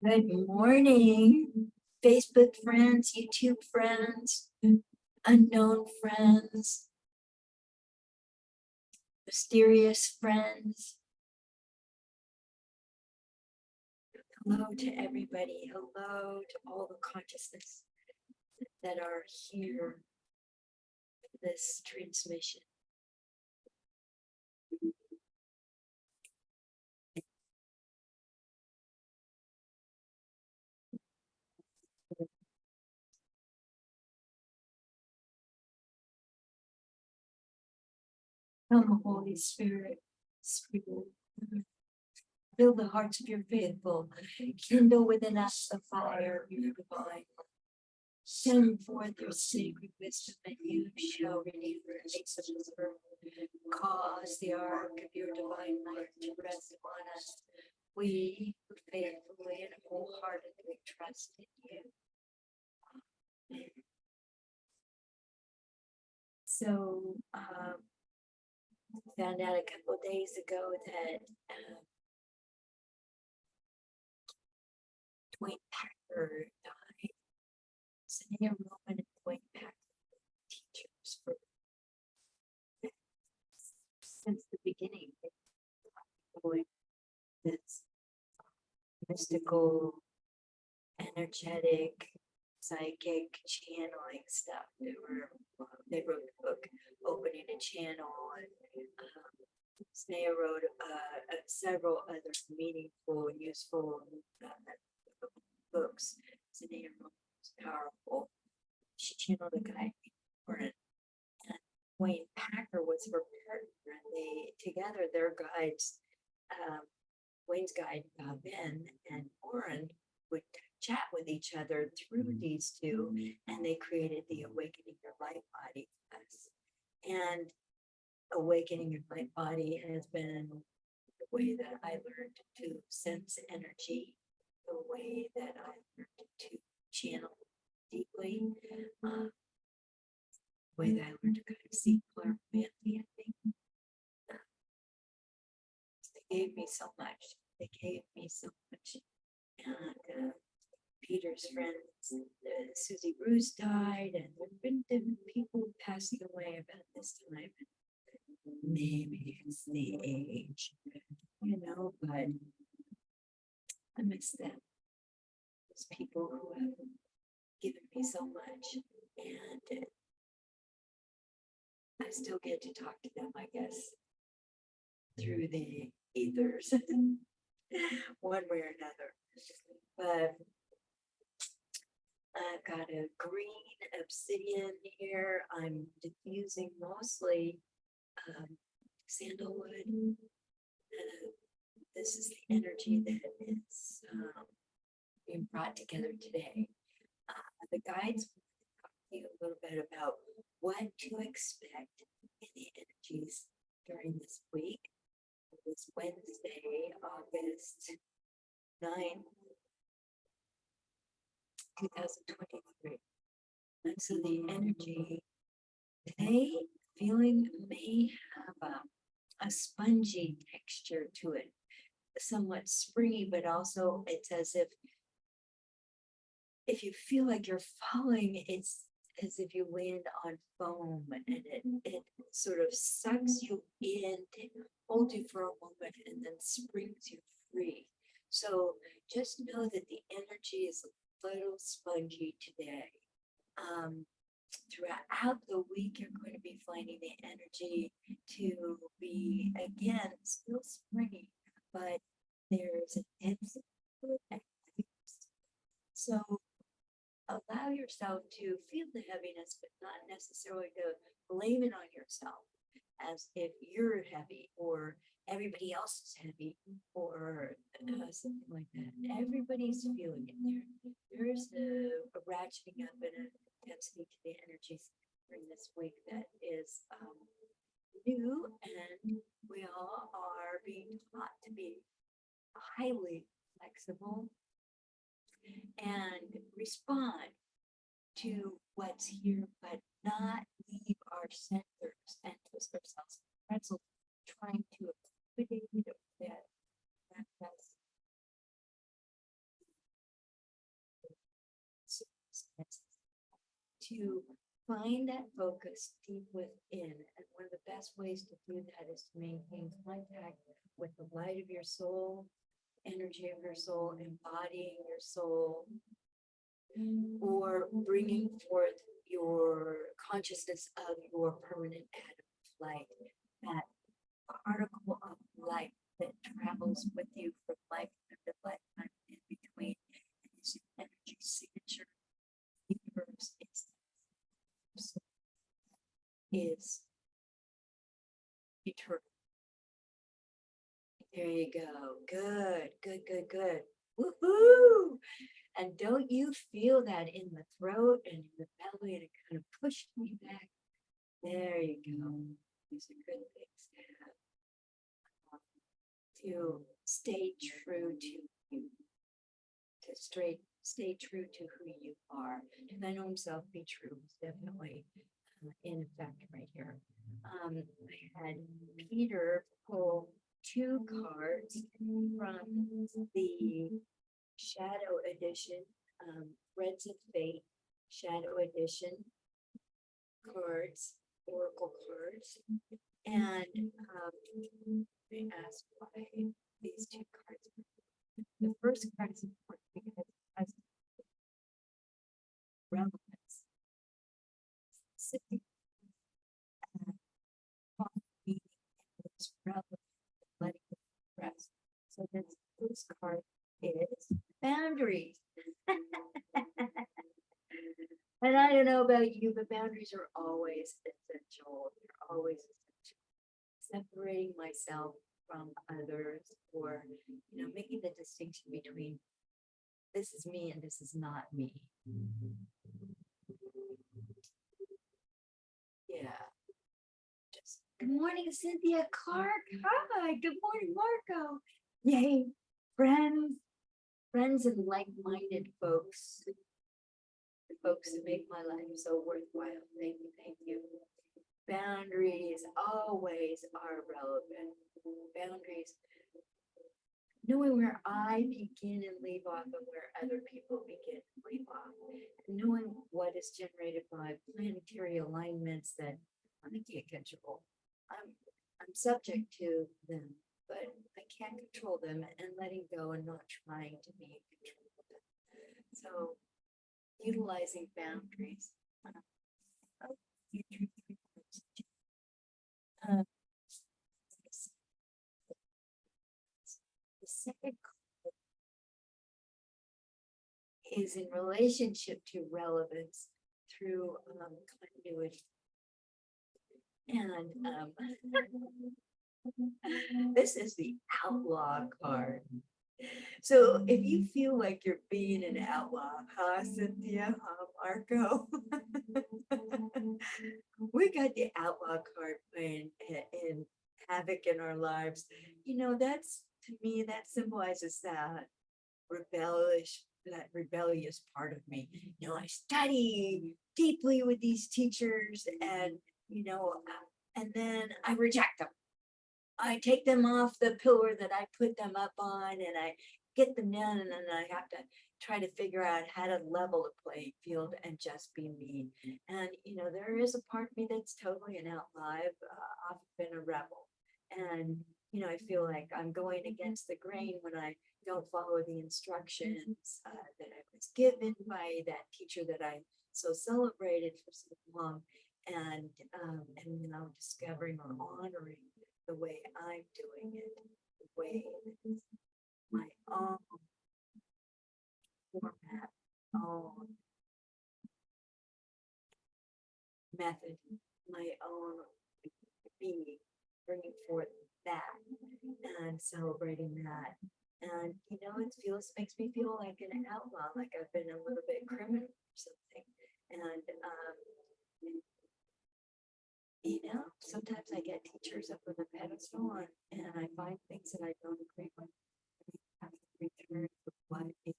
Good morning, Facebook friends, YouTube friends, unknown friends, mysterious friends. Hello to everybody. Hello to all the consciousness that are here for this transmission. Come, Holy Spirit, fill the hearts of your faithful, kindle within us the fire of your divine. Send forth your sacred wisdom, and you shall redeem the face of this earth. Cause the ark of your divine light to rest upon us. We who faithfully and wholeheartedly trust in you. Amen. So, found out a couple of days ago that Dwayne Packer died. Sitting a Roman and Dwayne Packer, teachers for since the beginning. This mystical, energetic, psychic channeling stuff. They wrote a book, Opening a Channel, and Snea wrote several other meaningful and useful books. Snea was powerful. She channeled a guy named and Wayne Packer was her partner, and they together their guides. Wayne's guide, Ben, and Oren would chat with each other through these two, and they created the Awakening Your Light Body class. And Awakening Your Light Body has been the way that I learned to sense energy, the way that I learned to channel deeply, the way that I learned to kind of see clairvoyantly, I think. They gave me so much. They gave me so much. And Peter's friend, Susie Bruce, died, and there have been different people passing away about this time. Maybe it's the age, but I miss them. Those people who have given me so much, and I still get to talk to them, I guess, through the ethers, one way or another. But I've got a green obsidian here. I'm diffusing mostly sandalwood. This is the energy that is being brought together today. The guides will talk to you a little bit about what to expect in the energies during this week. It was Wednesday, August 9th, 2023. And so the energy today feeling may have a spongy texture to it, somewhat springy, but also it's as if you feel like you're falling, it's as if you land on foam, and it sort of sucks you in, holds you for a moment, and then springs you free. So just know that the energy is a little spongy today. Throughout the week, you're going to be finding the energy to be, again, still springy, but there's an density to it. So allow yourself to feel the heaviness, but not necessarily to blame it on yourself as if you're heavy or everybody else is heavy or something like that. Everybody's feeling it there. There's a ratcheting up and an intensity to the energies during this week that is new, and we all are being taught to be highly flexible and respond to what's here, but not leave our centers and twist ourselves in pretzels trying to accommodate that to find that focus deep within. And one of the best ways to do that is to maintain contact with the light of your soul, energy of your soul, embodying your soul, or bringing forth your consciousness of your permanent atom of light, that particle of light that travels with you from lifetime to lifetime in between. And is your energy signature. The universe is eternal. There you go. Good, good, good, good. Woohoo! And don't you feel that in the throat and in the belly, and it kind of pushed me back? There you go. These are good things to have. To stay true to you, to stay true to who you are. To thine own self be true is definitely in effect right here. I had Peter pull 2 cards from the Shadow Edition, Threads of Fate Shadow Edition cards, Oracle cards, and they asked why these 2 cards. The first card is important because it has relevance, specific meaning, and it's relevant, letting it rest. So this first card is boundaries. And I don't know about you, but boundaries are always essential. They're always essential. Separating myself from others, or making the distinction between this is me and this is not me. Yeah. Just good morning, Cynthia Clark. Hi, good morning, Marco. Yay, friends and like-minded folks. The folks that make my life so worthwhile. Thank you, thank you. Boundaries always are relevant. Boundaries, knowing where I begin and leave off and where other people begin and leave off. And knowing what is generated by planetary alignments that I can't control. I'm subject to them, but I can't control them, and letting go and not trying to be in control of them. So utilizing boundaries. The second card is in relationship to relevance through continuity. And this is the outlaw card. So if you feel like you're being an outlaw, huh, Cynthia, Marco? We got the outlaw card playing in havoc in our lives. That's, to me, that symbolizes that rebellious part of me. I study deeply with these teachers, and and then I reject them. I take them off the pillar that I put them up on, and I get them down, and then I have to try to figure out how to level the playing field and just be me. And there is a part of me that's totally an outlaw. I've often been a rebel, and I feel like I'm going against the grain when I don't follow the instructions that I was given by that teacher that I so celebrated for so long, and now discovering or honoring the way I'm doing it, the way that is my own format, own method, my own being, bringing forth that and celebrating that. And makes me feel like an outlaw, like I've been a little bit criminal or something. And sometimes I get teachers up on the pedestal, and I find things that I don't agree with. I have to return to what is.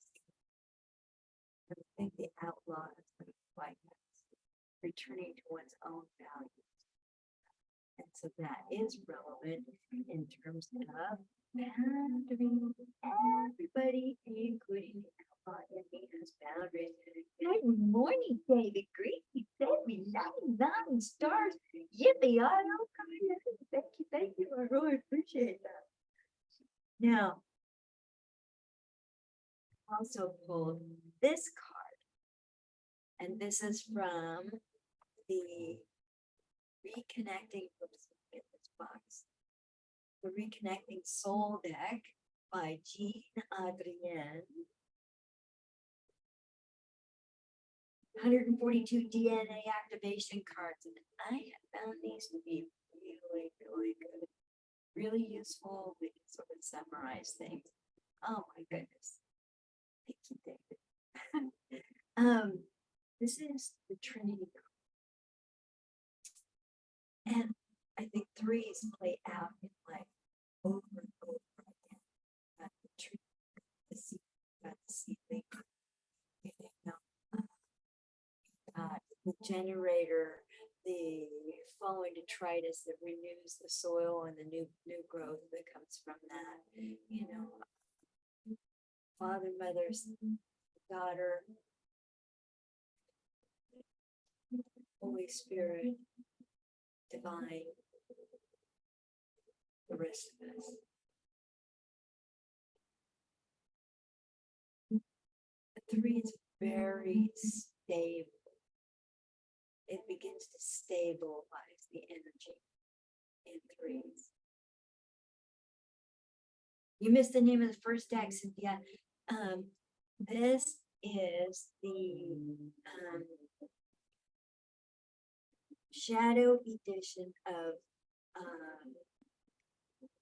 I think the outlaw is like returning to one's own values. And so that is relevant in terms of boundaries. Everybody, including the outlaw in me, has boundaries. Good morning, David. Great me 99 stars. Yippee! I don't thank you. I really appreciate that. Now, also pulled this card, and this is from the Reconnecting. Oops, get this box. The Reconnecting Soul deck by Adrienne. 142 DNA activation cards, and I have found these to be really, really good, really useful. We can sort of summarize things. Oh my goodness. Thank you, David. This is the Trinity card. And I think threes play out in life over and over again. Got the Trinity, the seed, got the seedling, you know, the generator, the falling detritus that renews the soil and the new growth that comes from that. You know, father, mother, daughter, Holy Spirit, divine, the rest of us. The three is very stable. It begins to stabilize the energy in threes. You missed the name of the first deck, Cynthia. This is the shadow edition of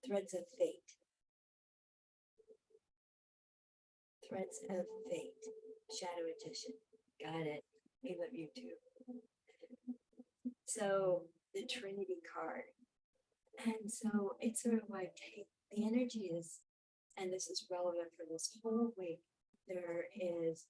Threads of Fate. Threads of Fate, shadow edition. Got it. We love you too. So the Trinity card. And so it's sort of like take the energy is, and this is relevant for this whole week, there is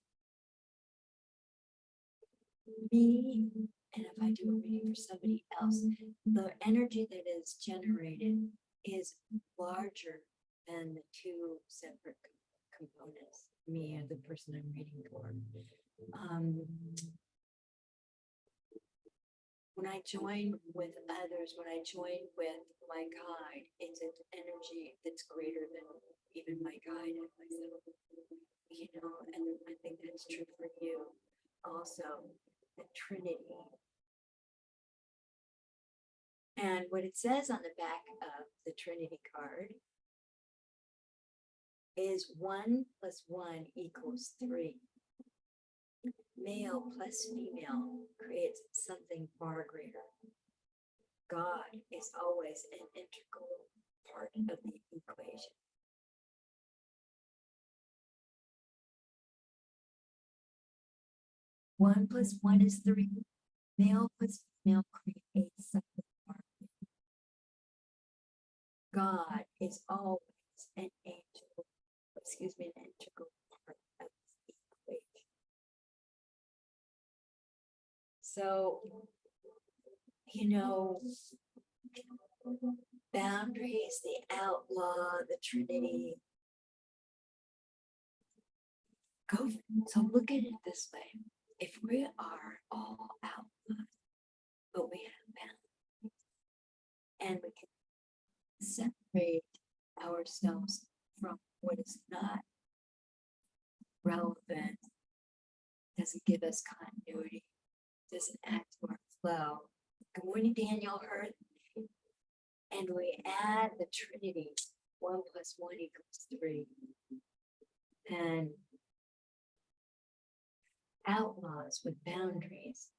me, and if I do a reading for somebody else, the energy that is generated is larger than the two separate components, me and the person I'm reading for. When I join with others, when I join with my guide, it's an energy that's greater than even my guide and myself, you know, and I think that's true for you also, the Trinity. And what it says on the back of the Trinity card is 1 + 1 = 3. Male plus female creates something far greater. God is always an integral part of the equation. One plus one is 3. Male plus female creates something far greater. God is always an integral part of the equation. So, you know, boundaries, the outlaw, the Trinity. So look at it this way. If we are all outlaws, but we have boundaries, and we can separate ourselves from what is not relevant, doesn't give us continuity, doesn't add to our flow. Good morning, Daniel Hurd. And we add the Trinity, 1 + 1 = 3. And outlaws with boundaries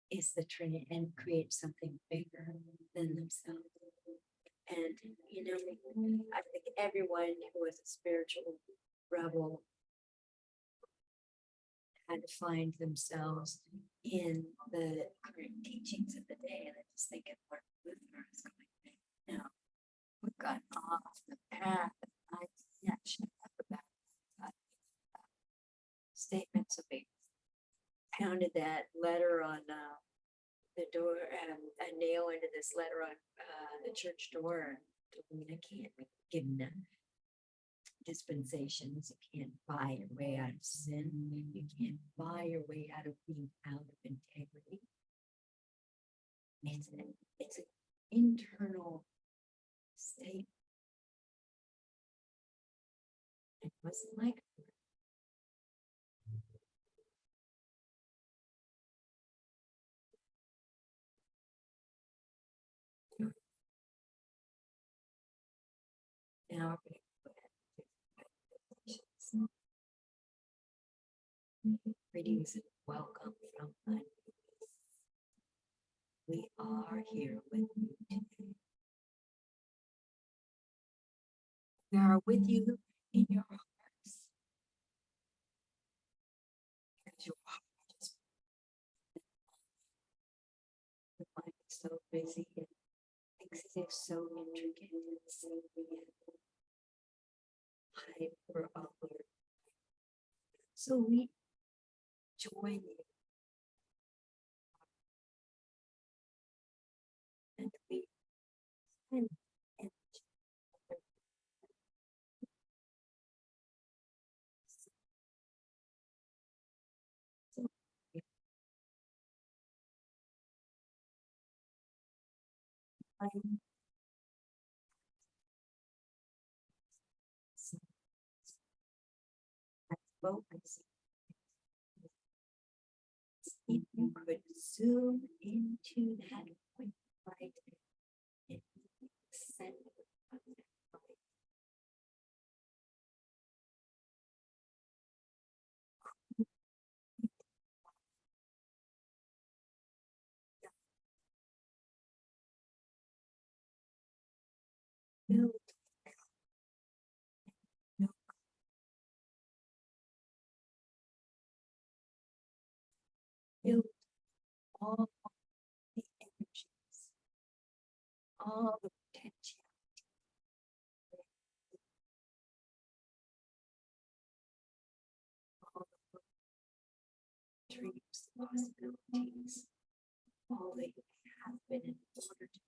is the Trinity and create something bigger than themselves. And, you know, I think everyone who was a spiritual rebel had to find themselves in the current teachings of the day. And I just think of Martin Luther is going, no, we've gotten off the path. I can't shut up about that. Statements of it. Pounded that letter on the door, a nail into this letter on the church door. I mean, I can't give them dispensations. You can't buy your way out of sin. You can't buy your way out of being out of integrity. It's an internal state. It wasn't like now we're going to put in greetings and welcome from unease. We are here with you today. We are with you in your hearts. Because your heart is the mind is so busy and thinks it is so intricate and so hyper alert. So we join you and we send energy. So we find some focus. If you could zoom into that point right in the center of that point. Build, build, build all the energies, all the potential, all the dreams, possibilities, all that you have been in order to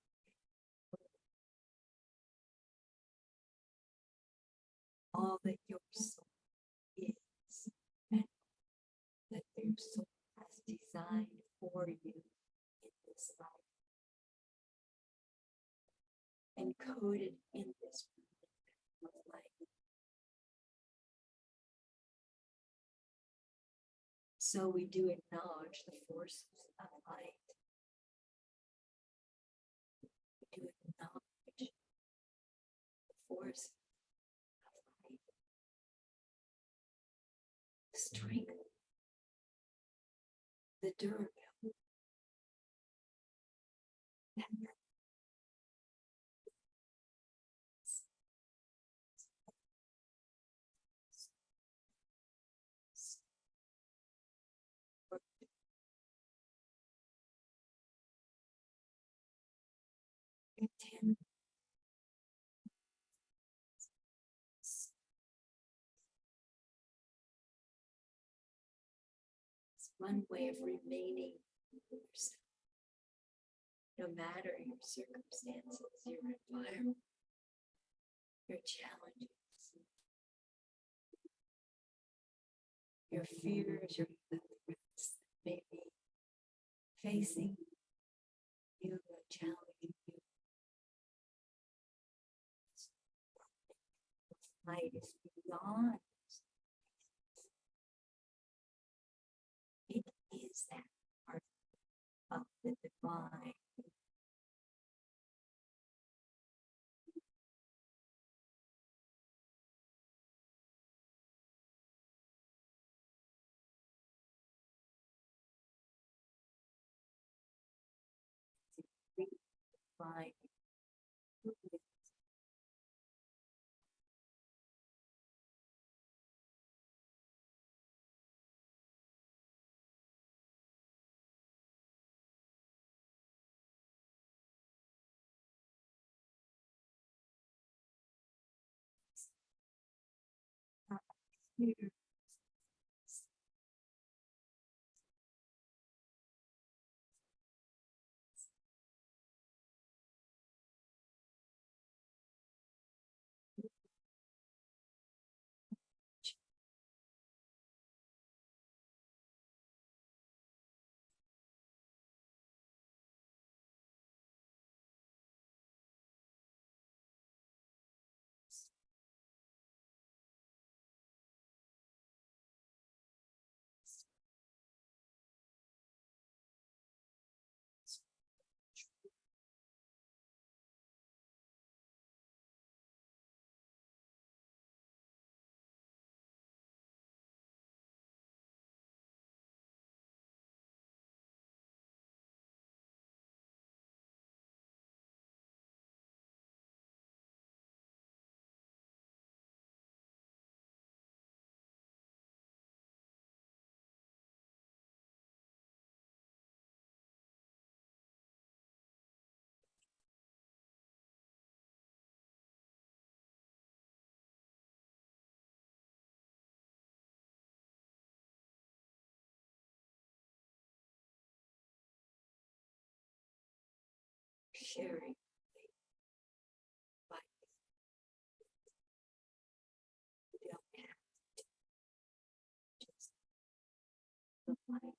all that your soul is and that your soul has designed for you in this life, encoded in this moment of life. So we do acknowledge the forces of light. We do acknowledge the force of light, the strength, the durability, that intent. It's one way of remaining yourself, no matter your circumstances, your environment, your challenges, your fears, your threats that may be facing you, challenging you. Light is beyond. It is that part of the divine. Divine. Here. sharing. But you don't have to just the light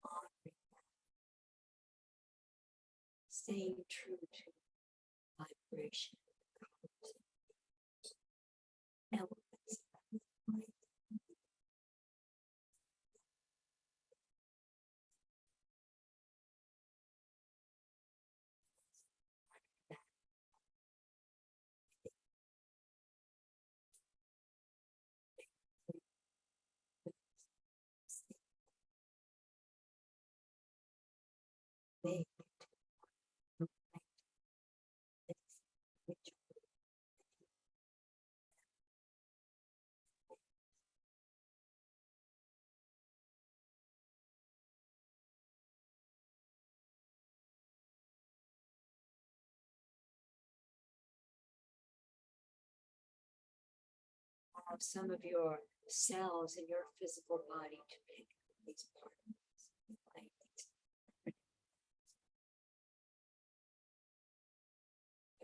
honoring, staying true to vibration, elements of light. They have some of your cells in your physical body to pick up these particles. Like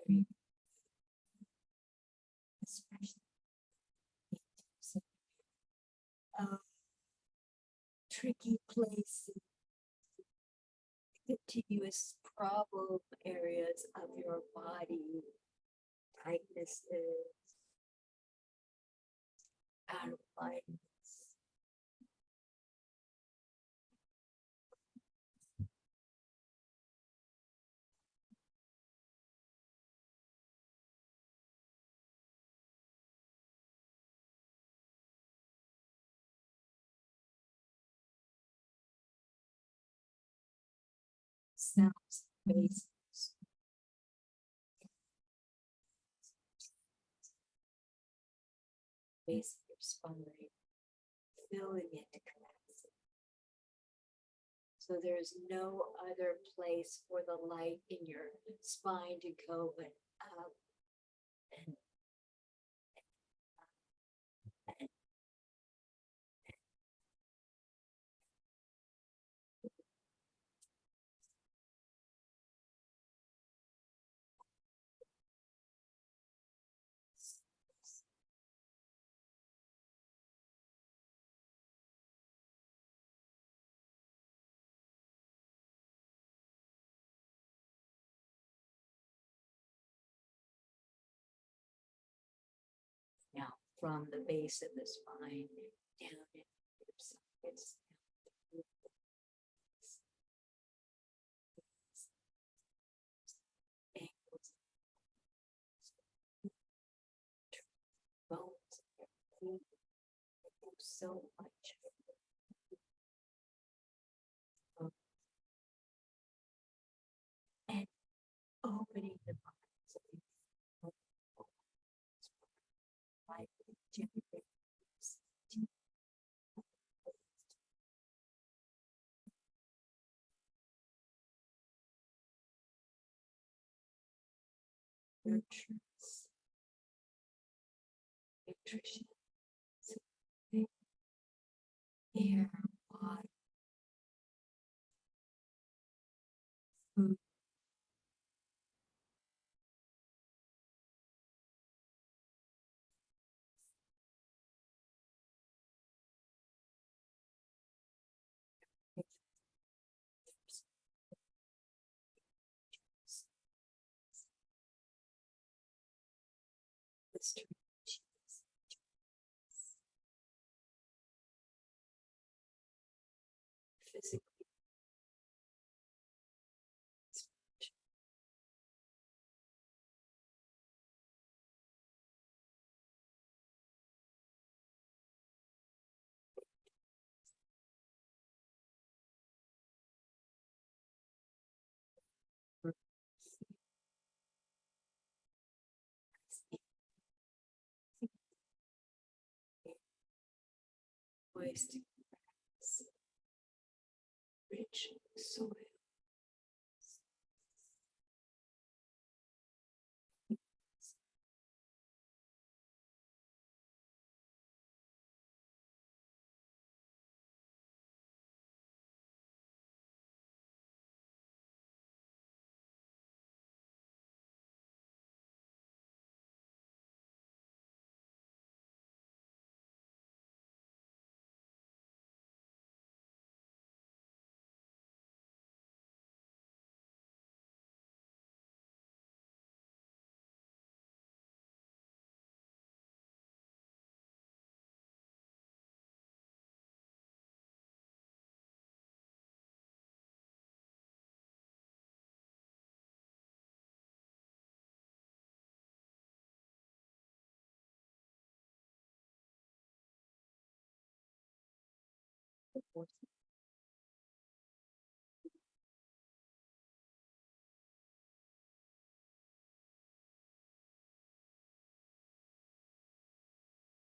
very, especially tricky places, continuous problem areas of your body, tightnesses, out of alignments. Sounds, bases, base of your spine, filling it to capacity. So there's no other place for the light in your spine to go but up and now from the base of the spine down into your sides. Ankles, bones, everything. So much. And opening the minds of people. Like generations. Nurturance, nutrition, air, water, food, physically. Moist grass, rich soil.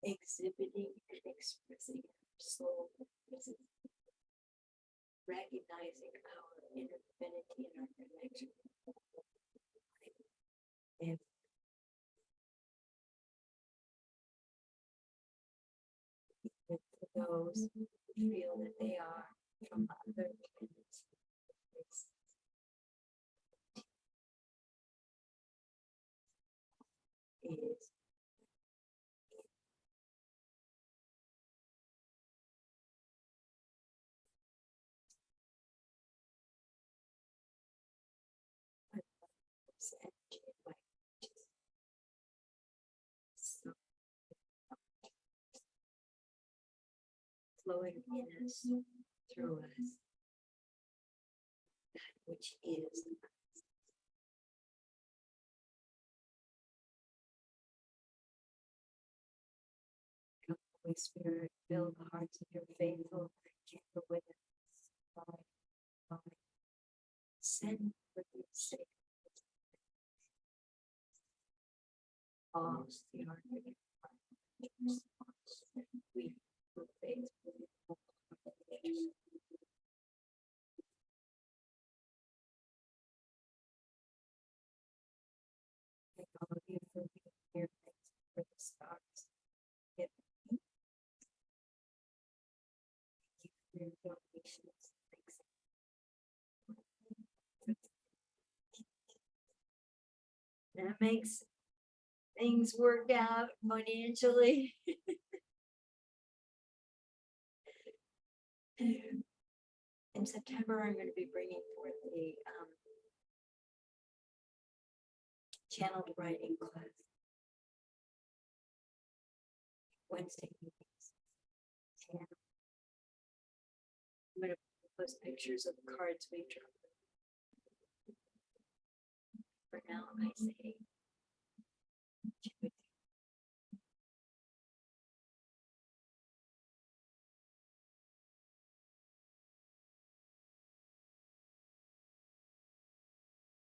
Exhibiting and expressing our soul, recognizing our inner divinity and our connection. And for those who feel that they are from other planets, is energy like so flowing in us, through us, that which is. Holy Spirit, fill the hearts of your faithful, camp with us. Send for your sake. All the art of your heart. We will faithfully. Thank all of you for being here. Thanks for the stars. Thank you for your donations. Thanks. That makes things work out financially. In September, I'm going to be bringing forth a channeled writing class. Wednesday evenings. And I'm going to post pictures of the cards we drew. For now, I say,